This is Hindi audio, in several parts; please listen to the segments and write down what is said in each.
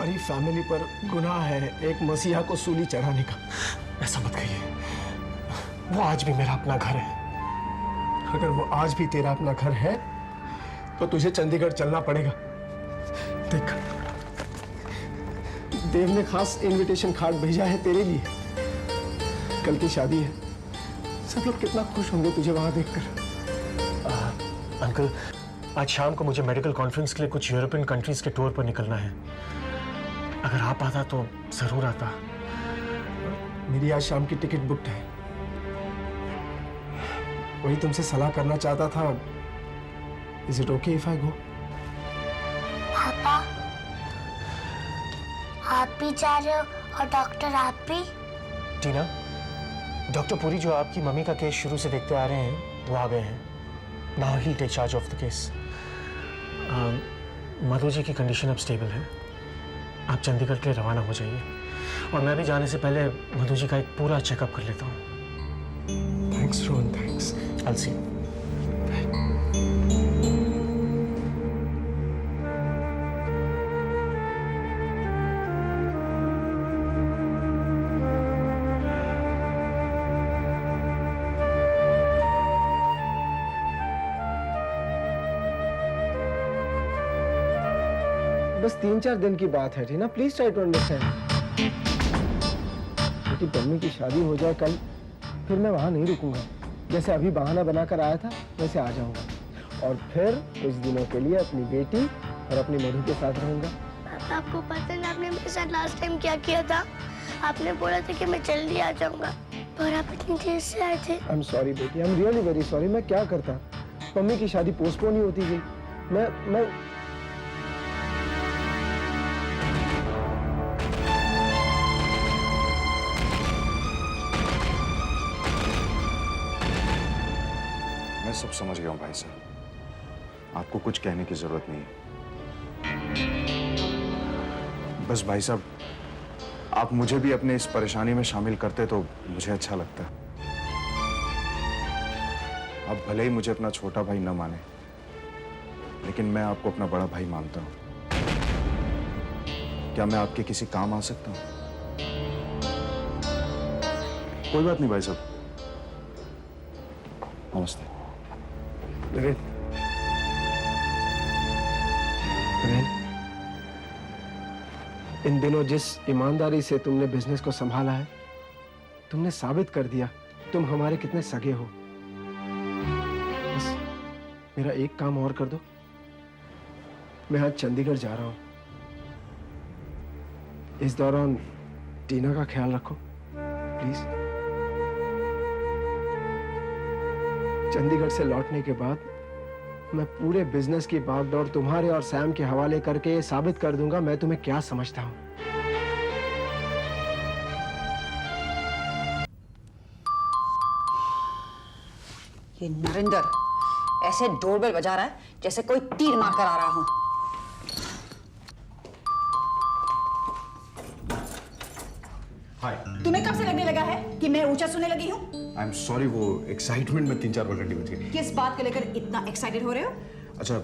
हमारी फैमिली पर गुनाह है एक मसीहा को सूली चढ़ाने का। ऐसा मत कहिए, वो आज भी मेरा अपना घर है। अगर वो आज भी तेरा अपना घर है तो तुझे चंडीगढ़ चलना पड़ेगा। देख, देव ने खास इनविटेशन कार्ड भेजा है तेरे लिए। कल की शादी है, सब लोग कितना खुश होंगे तुझे वहां देखकर। अंकल, आज शाम को मुझे मेडिकल कॉन्फ्रेंस के लिए कुछ यूरोपियन कंट्रीज के टूर पर निकलना है। अगर आप आता तो जरूर आता। मेरी आज शाम की टिकट बुकड है। वही तुमसे सलाह करना चाहता था। Is it okay if I go? पापा, आप भी जा रहे हो और डॉक्टर आप भी? टीना, डॉक्टर पुरी जो आपकी मम्मी का केस शुरू से देखते आ रहे हैं वो आ गए हैं। Now he take charge of the case. Madhu ji की कंडीशन अब स्टेबल है। आप चंडीगढ़ के लिए रवाना हो जाइए और मैं भी जाने से पहले मधु जी का एक पूरा चेकअप कर लेता हूँ। Thanks Rohan, thanks. I'll see you. बस 3-4 दिन की बात है टीना, प्लीज ट्राई टू अंडरस्टैंड। बेटी, बम्मी की शादी हो जाए कल, फिर मैं वहां नहीं रुकूंगा। जैसे अभी बहाना बनाकर आया था वैसे आ जाऊंगा और फिर कुछ दिनों के लिए अपनी बेटी और अपनी मधु के साथ रहूंगा। पापा, आपको पता है आपने मेरे साथ लास्ट टाइम क्या किया था? आपने बोला था कि मैं जल्दी आ जाऊंगा, पर आप इतनी देर से आए थे। आई एम सॉरी बेटी, I am really very sorry. मैं क्या करता, मम्मी की शादी पोस्टपोन ही होती गई। मैं सब समझ गया हूं भाई साहब, आपको कुछ कहने की जरूरत नहीं है। बस भाई साहब, आप मुझे भी अपने इस परेशानी में शामिल करते तो मुझे अच्छा लगता। आप भले ही मुझे अपना छोटा भाई न माने, लेकिन मैं आपको अपना बड़ा भाई मानता हूं। क्या मैं आपके किसी काम आ सकता हूं? कोई बात नहीं भाई साहब, नमस्ते। इन दिनों जिस ईमानदारी से तुमने बिजनेस को संभाला है, तुमने साबित कर दिया तुम हमारे कितने सगे हो। बस मेरा एक काम और कर दो। मैं आज चंडीगढ़ जा रहा हूं। इस दौरान टीना का ख्याल रखो प्लीज। चंडीगढ़ से लौटने के बाद मैं पूरे बिजनेस की बागडोर तुम्हारे और सैम के हवाले करके साबित कर दूंगा मैं तुम्हें क्या समझता हूं। ये नरेंद्र ऐसे डोरबेल बजा रहा है जैसे कोई तीर मारकर आ रहा हो। हाय। तुम्हें कब से लगने लगा है कि मैं ऊंचा सुनने लगी हूँ? आई एम सॉरी, वो एक्साइटमेंट में 3-4 बार घंटी बज गई। किस बात को लेकर इतना एक्साइटेड हो रहे हो? अच्छा,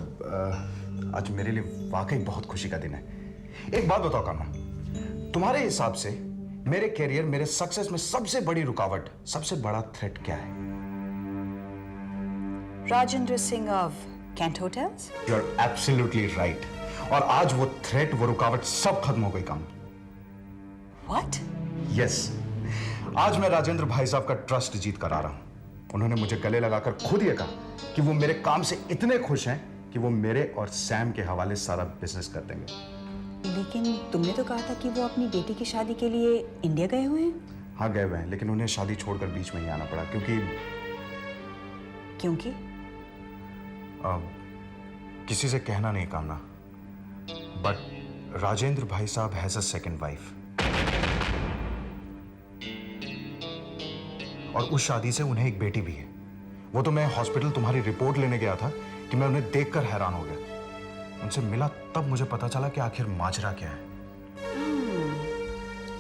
आज मेरे लिए वाकई बहुत खुशी का दिन है। एक बात बताओ कामना, तुम्हारे हिसाब से मेरे कैरियर, मेरे सक्सेस में सबसे बड़ी रुकावट, सबसे बड़ा थ्रेट क्या है? Rajendra Singh of Kent hotels. You are absolutely right. और आज वो थ्रेट, वो रुकावट सब खत्म हो गई काम। व्हाट? यस, आज मैं राजेंद्र भाई साहब का ट्रस्ट जीत कर आ रहा हूं। उन्होंने मुझे गले लगाकर खुद ये कहा कि वो मेरे काम से इतने खुश हैं कि वो मेरे और सैम के हवाले सारा बिजनेस कर देंगे। लेकिन तुमने तो कहा था कि वो अपनी बेटी की शादी के लिए इंडिया गए हुए हैं। हाँ, गए हुए हैं, लेकिन उन्हें शादी छोड़कर बीच में ही आना पड़ा क्योंकि किसी से कहना नहीं कामना, बट राजेंद्र भाई साहब हैज अ सेकंड वाइफ। और उस शादी से उन्हें एक बेटी भी है। वो तो मैं हॉस्पिटल तुम्हारी रिपोर्ट लेने गया था कि मैं उन्हें देखकर हैरान हो गया। उनसे मिला तब मुझे पता चला कि आखिर माजरा क्या है।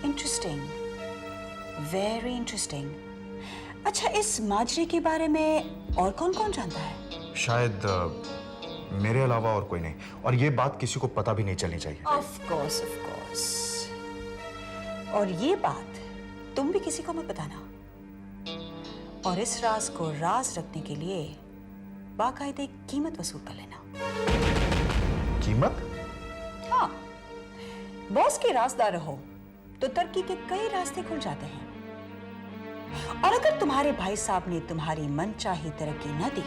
Interesting, very interesting. अच्छा, इस माजरे के बारे में और कौन कौन जानता है? शायद मेरे अलावा और कोई नहीं, और ये बात किसी को पता भी नहीं चलनी चाहिए। Of course, of course. Course. और ये बात तुम भी किसी को मत बताना, और इस राज को राज रखने के लिए बाकायदे कीमत वसूल कर लेना। कीमत? हाँ, बॉस के राजदार रहो तो तरक्की के कई रास्ते खुल जाते हैं, और अगर तुम्हारे भाई साहब ने तुम्हारी मनचाही तरक्की न दी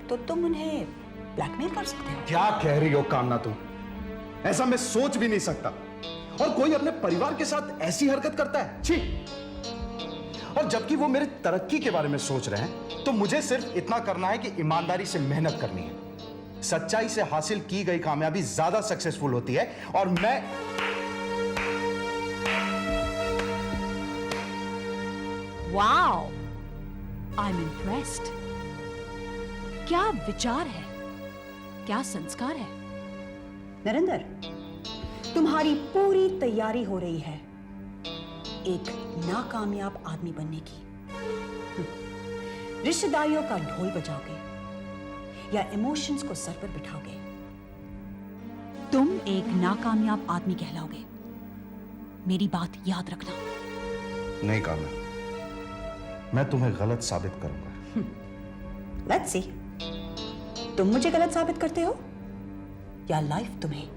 तो तुम उन्हें ब्लैकमेल कर सकते हो। क्या कह रही हो कामना तुम? ऐसा मैं सोच भी नहीं सकता। और कोई अपने परिवार के साथ ऐसी हरकत करता है? छी! और जबकि वो मेरे तरक्की के बारे में सोच रहे हैं, तो मुझे सिर्फ इतना करना है कि ईमानदारी से मेहनत करनी है। सच्चाई से हासिल की गई कामयाबी ज्यादा सक्सेसफुल होती है, और मैं वाओ, आई एम इम्प्रेस्ड। क्या विचार है, क्या संस्कार है। नरेंद्र, तुम्हारी पूरी तैयारी हो रही है एक नाकामयाब आदमी बनने की। रिश्तेदारियों का ढोल बजाओगे या इमोशंस को सर पर बिठाओगे? तुम एक नाकामयाब आदमी कहलाओगे, मेरी बात याद रखना। नहीं कामना, मैं तुम्हें गलत साबित करूंगा। लेट्स सी, तुम मुझे गलत साबित करते हो या लाइफ तुम्हें?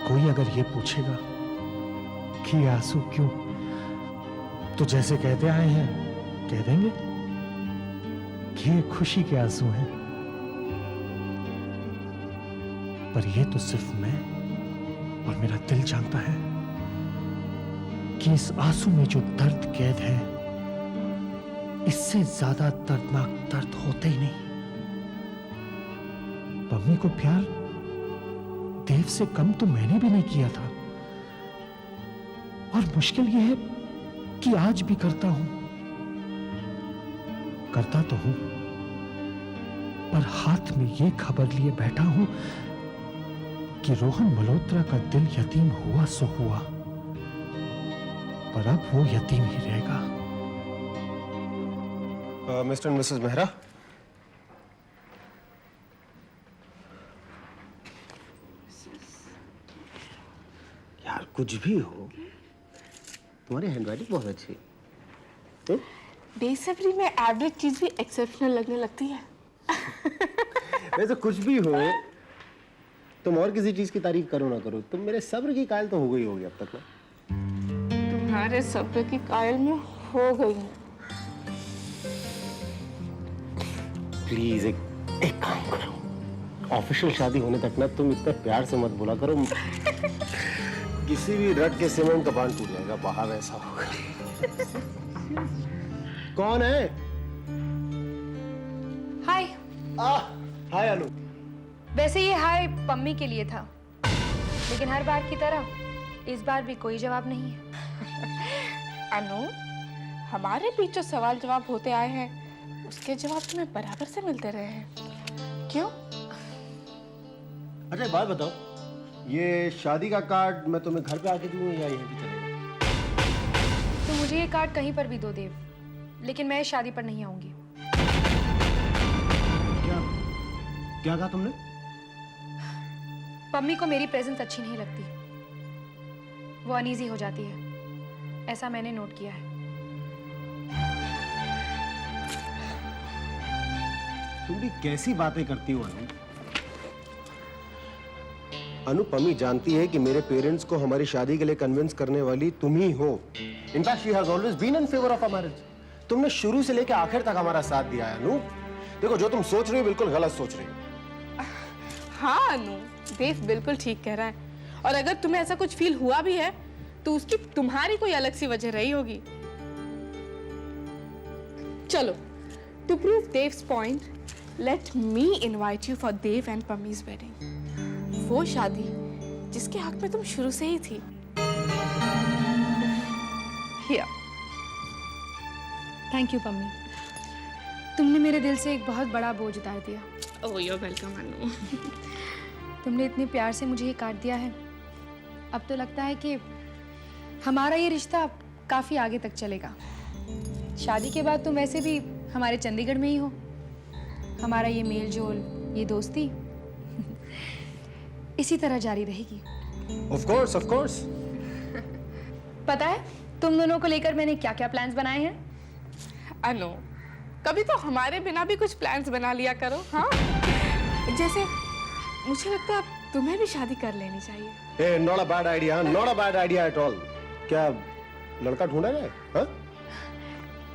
कोई अगर ये पूछेगा कि ये आंसू क्यों, तो जैसे कहते आए हैं कह देंगे कि ये खुशी के आंसू हैं। पर ये तो सिर्फ मैं और मेरा दिल जानता है कि इस आंसू में जो दर्द कैद है, इससे ज्यादा दर्दनाक दर्द होते ही नहीं। पम्मी को प्यार देव से कम तो मैंने भी नहीं किया था, और मुश्किल यह है कि आज भी करता हूं। करता तो हूं, पर हाथ में यह खबर लिए बैठा हूं कि रोहन मल्होत्रा का दिल यतीम हुआ सो हुआ, पर अब वो यतीम ही रहेगा। मिस्टर एंड मिसेस मेहरा, यार कुछ भी हो, तुम्हारी हैंडराइटिंग बहुत अच्छी है। बेसब्री में एवरेज चीज भी एक्सेप्शनल लगने लगती है। वैसे कुछ भी हो, तुम और किसी चीज की तारीफ करो ना करो, तुम मेरे सब्र की कायल तो हो गई होगी अब तक ना। तुम्हारे सब्र की कायल में हो गई हूँ। प्लीज एक काम करो, ऑफिशियल शादी होने तक ना तुम इतने प्यार से मत बोला करो। किसी भी रट के सीमेंट का बांध टूट जाएगा, बाहर ऐसा होगा। कौन है? हाय। हाय अनु। वैसे ये हाय पम्मी के लिए था, लेकिन हर बार की तरह इस बार भी कोई जवाब नहीं है। अनु, हमारे बीच जो सवाल जवाब होते आए हैं, उसके जवाब तुम्हें बराबर से मिलते रहे हैं। क्यों? अच्छा एक बात बताओ, ये शादी का कार्ड मैं तुम्हें घर पे आके दूं या यहीं पे चलेगा? तो मुझे ये कार्ड कहीं पर भी दो देव, लेकिन मैं इस शादी पर नहीं आऊंगी। क्या कहा तुमने? पम्मी को मेरी प्रेजेंस अच्छी नहीं लगती, वो अनईजी हो जाती है, ऐसा मैंने नोट किया है। तुम भी कैसी बातें करती हो अनु? अनु, पम्मी जानती है कि मेरे पेरेंट्स को हमारी शादी के लिए कन्विंस करने वाली तुम ही हो। In fact she has always been in favour of a marriage. तुमने शुरू से लेकर आखिर तक हमारा साथ दिया है अनु। देखो, जो तुम सोच रही हो बिल्कुल गलत सोच रही हो। हाँ अनु, देव बिल्कुल ठीक कह रहा है। और अगर तुम्हें ऐसा कुछ फील हुआ भी है, तो उसकी तुम्हारी कोई अलग सी वजह रही होगी। चलो, to prove Dev's point, let me invite you for Dev and Pammi's wedding. वो शादी जिसके हक में तुम शुरू से ही थी। Here. थैंक यू पम्मी, तुमने मेरे दिल से एक बहुत बड़ा बोझ उतार दिया। Oh, you're welcome, अनु। तुमने इतने प्यार से मुझे ये काट दिया है। अब तो लगता है कि हमारा ये रिश्ता काफी आगे तक चलेगा। शादी के बाद तुम वैसे भी हमारे चंडीगढ़ में ही हो। हमारा ये मेल जोल, ये दोस्ती इसी तरह जारी रहेगी। Of course, of course. पता है तुम दोनों को लेकर मैंने क्या क्या प्लान्स बनाए हैं? अनु, कभी तो हमारे बिना भी कुछ प्लान्स बना लिया करो। हाँ, जैसे मुझे लगता है अब तुम्हें भी शादी कर लेनी चाहिए। Not a bad idea, not a bad idea at all. क्या लड़का ढूंढा जाए? हाँ?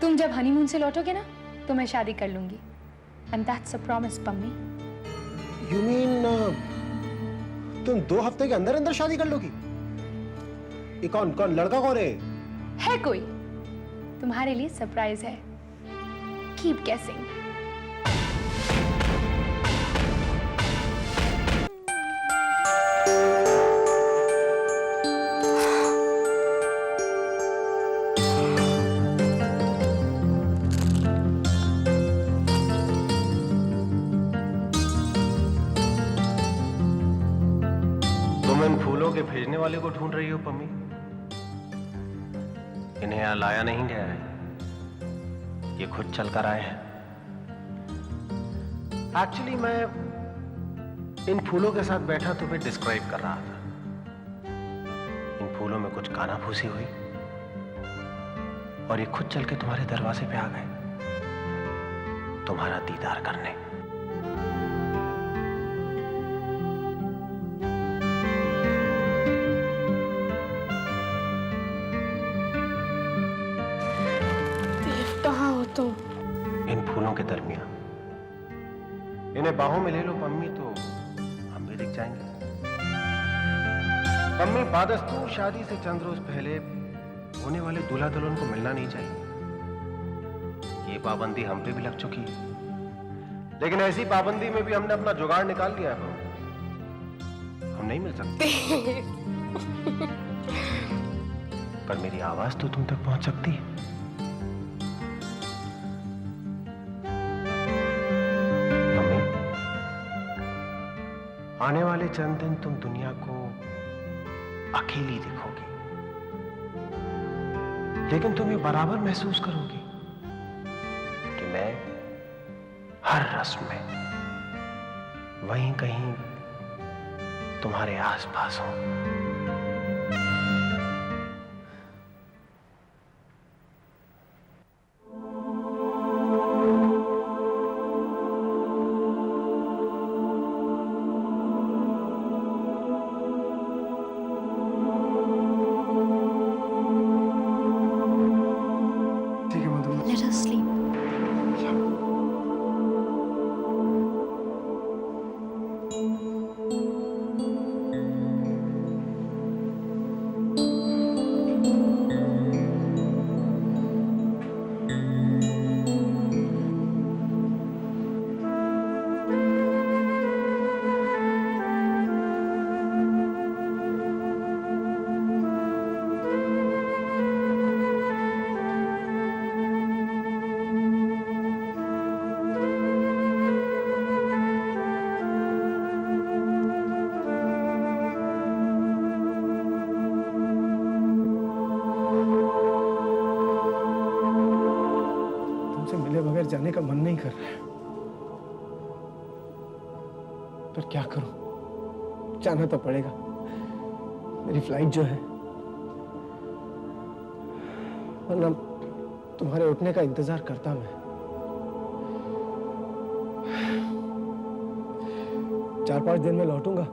तुम जब हनीमून से लौटोगे ना तो मैं शादी कर लूंगी। And that's a promise Pammi. You mean तुम 2 हफ्ते के अंदर अंदर शादी कर लोगी? ये कौन लड़का कौन है कोई तुम्हारे लिए सरप्राइज है। कीप गेसिंग। तुम इन फूलों के भेजने वाले को ढूंढ रही हो पम्मी? इन्हें यहां लाया नहीं गया है, ये खुद चलकर आए हैं। एक्चुअली मैं इन फूलों के साथ बैठा तुम्हें डिस्क्राइब कर रहा था। इन फूलों में कुछ काना फूसी हुई और ये खुद चल के तुम्हारे दरवाजे पे आ गए तुम्हारा दीदार करने। कहाँ हो तुम? इन फूलों के दरमियान। इन्हें बाहों में ले लो पम्मी तो हम भी दिख जाएंगे। पम्मी, बादस्तूर शादी से चंद रोज पहले होने वाले दूल्हा दुल्हन को मिलना नहीं चाहिए। ये पाबंदी हम पे भी लग चुकी है, लेकिन ऐसी पाबंदी में भी हमने अपना जुगाड़ निकाल लिया है। हम नहीं मिल सकते पर मेरी आवाज तो तुम तक पहुंच सकती है। आने वाले चंद दिन तुम दुनिया को अकेली दिखोगी, लेकिन तुम ये बराबर महसूस करोगी कि मैं हर रस्म में वहीं कहीं तुम्हारे आसपास हूं। Let us sleep. तुमसे मिले बगैर जाने का मन नहीं कर रहा है, पर क्या करूं, जाना तो पड़ेगा। मेरी फ्लाइट जो है, वरना तुम्हारे उठने का इंतजार करता मैं। 4-5 दिन में लौटूंगा।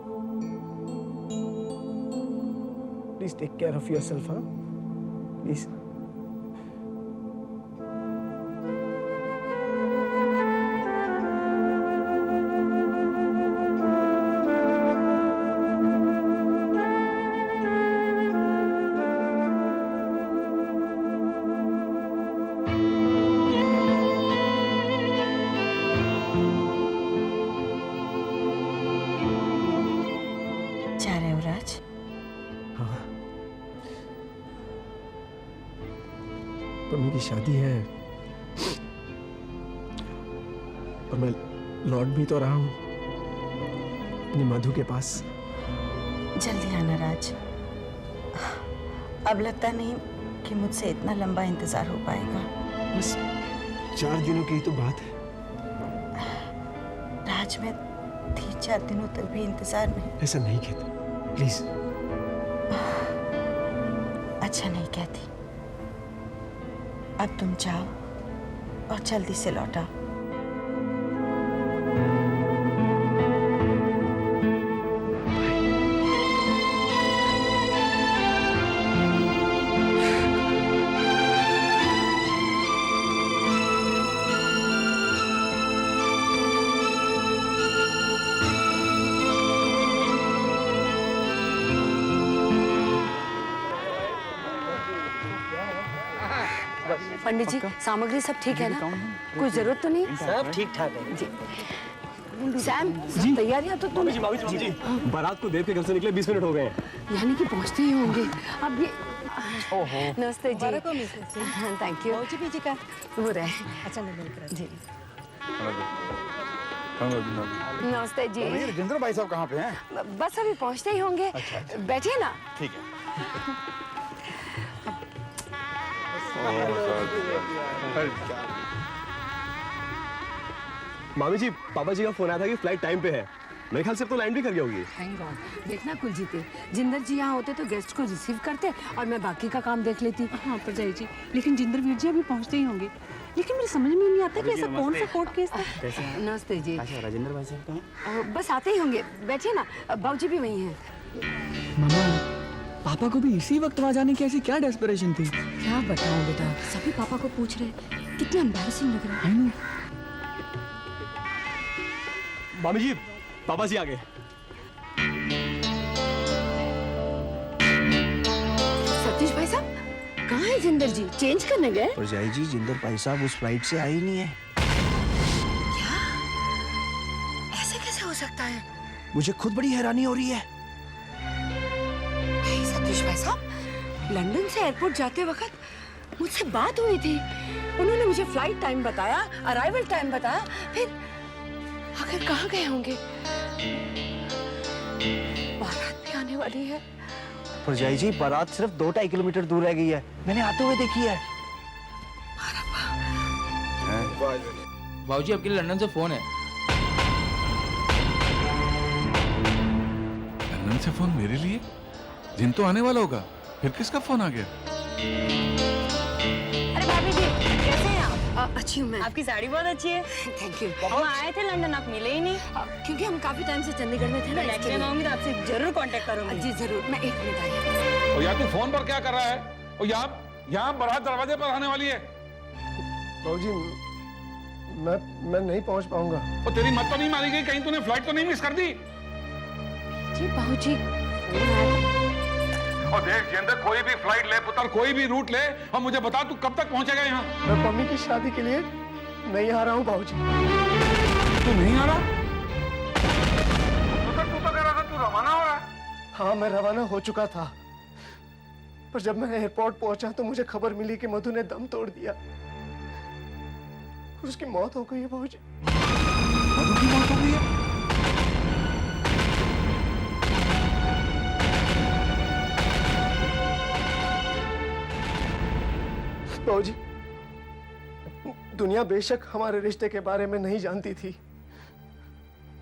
Please take care of yourself. हाँ, प्लीज। पम्मी की शादी है और मैं लौट भी तो रहा हूँ अपनी मधु के पास। जल्दी आना राज। अब लगता नहीं कि मुझसे इतना लंबा इंतजार हो पाएगा। बस 4 दिनों की ही तो बात है। राज, मैं 3-4 दिनों तक भी इंतजार नहीं। ऐसा नहीं कहते प्लीज। अच्छा नहीं कहती। अब तुम जाओ और जल्दी से लौटा। पंडित जी, सामग्री सब ठीक है ना? कोई जरूरत तो नहीं? सब ठीक ठाक है जी। सैम, सब तैयारियां तो तुम बारात को देव के घर से निकले 20 मिनट हो गए हैं। यानी कि पहुंचते ही होंगे अब ये। नमस्ते जी। थैंक यू जी का वो रहे। अच्छा जी। नमस्ते जी। राजेंद्र भाई साहब कहाँ पे हैं? बस अभी पहुंचते ही होंगे। बैठिए ना। ठीक है। मामी जी, पापा जी का फोन आया था कि फ्लाइट टाइम पे है। मेरे ख्याल से तो लैंड भी कर गई होगी। Thank God. देखना कुलजीते, जिंदर जी यहाँ होते तो गेस्ट को रिसीव करते और मैं बाकी का काम देख लेती। हाँ परजाई जी, लेकिन जिंदर वीर जी अभी पहुंचते ही होंगे। लेकिन मुझे समझ में नहीं आता कि ऐसा कौन सा कोर्ट केस था। नमस्ते जी। राजेंद्र भाई साहब कहाँ? बस आते ही होंगे, बैठिए ना। बाबूजी भी वहीं हैं। मामा, पापा को भी इसी वक्त वहां जाने की ऐसी क्या डेस्परेशन थी? क्या बताऊं बेटा, सभी पापा को पूछ रहे, कितना एम्बैरेसिंग लग रहा है। मामी जी, पापा जी आ गए। सतीश भाई साहब, कहाँ है जिंदर जी? चेंज करने गए? परजाई जी, जिंदर भाई साहब उस फ्लाइट से आई नहीं है। क्या? ऐसे कैसे हो सकता है? मुझे खुद बड़ी हैरानी हो रही है। नहीं सतीश भाई साहब, लंदन से एयरपोर्ट जाते वक्त मुझसे बात हुई थी। उन्होंने मुझे फ्लाइट टाइम बताया, अराइवल टाइम बताया, फिर आखिर कहाँ गए होंगे? बारात भी आने वाली है। परजाई जी, बारात सिर्फ 2-2.5 किलोमीटर दूर रह गई है। मैंने आते हुए देखी है। बाबूजी, आपके लिए लंदन से फोन है। लंदन से फोन मेरे लिए? जिन तो आने वाला होगा, फिर किसका फोन आ गया? अरे भाभी जी, कैसे हैं आप? अच्छी हूँ मैं। आपकी साड़ी बहुत अच्छी है। Thank you. हम आए थे लंदन, आप मिले ही नहीं। क्योंकि हम काफी टाइम से चंडीगढ़ में थे ना। नेक्स्ट टाइम आऊंगी तो आपसे जरूर कांटेक्ट करूंगी। जी जरूर। मैं 1 मिनट आई। और यार तू फोन पर क्या कर रहा है? और यहाँ बारात दरवाजे पर आने वाली है। बाबूजी, मैं नहीं पहुंच पाऊंगा। और तेरी मत तो नहीं मारी गई? कहीं तूने फ्लाइट तो नहीं मिस कर दी? जी बाबूजी, और देख जिंदर, कोई भी फ्लाइट ले पुत्र, कोई भी रूट ले और मुझे बता तू कब तक पहुंचेगा यहाँ? मैं पम्मी की शादी के लिए नहीं आ रहा हूँ बाबूजी। तू नहीं आ रहा? तू तो कह रहा था तू रवाना हो रहा है। हाँ, मैं रवाना हो चुका था, पर जब मैं एयरपोर्ट पहुंचा तो मुझे खबर मिली कि मधु ने दम तोड़ दिया और उसकी मौत हो गई है बाबूजी। मधु की मौत हो गई है? बाबूजी, दुनिया बेशक हमारे रिश्ते के बारे में नहीं जानती थी,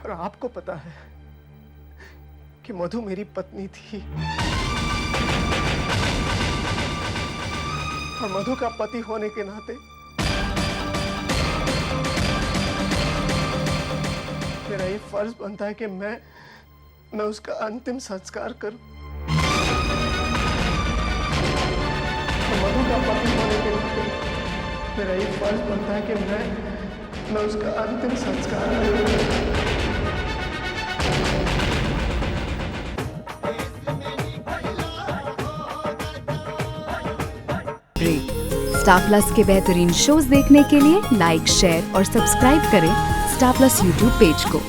पर आपको पता है कि मधु मेरी पत्नी थी और मधु का पति होने के नाते मेरा ये फर्ज बनता है कि मैं उसका अंतिम संस्कार करूं। मधु का पति होने के नाते मेरा ये फर्ज बनता है कि मैं उसका अंतिम संस्कार करूं। स्टार प्लस के बेहतरीन शोज देखने के लिए लाइक, शेयर और सब्सक्राइब करें स्टार प्लस यूट्यूब पेज को।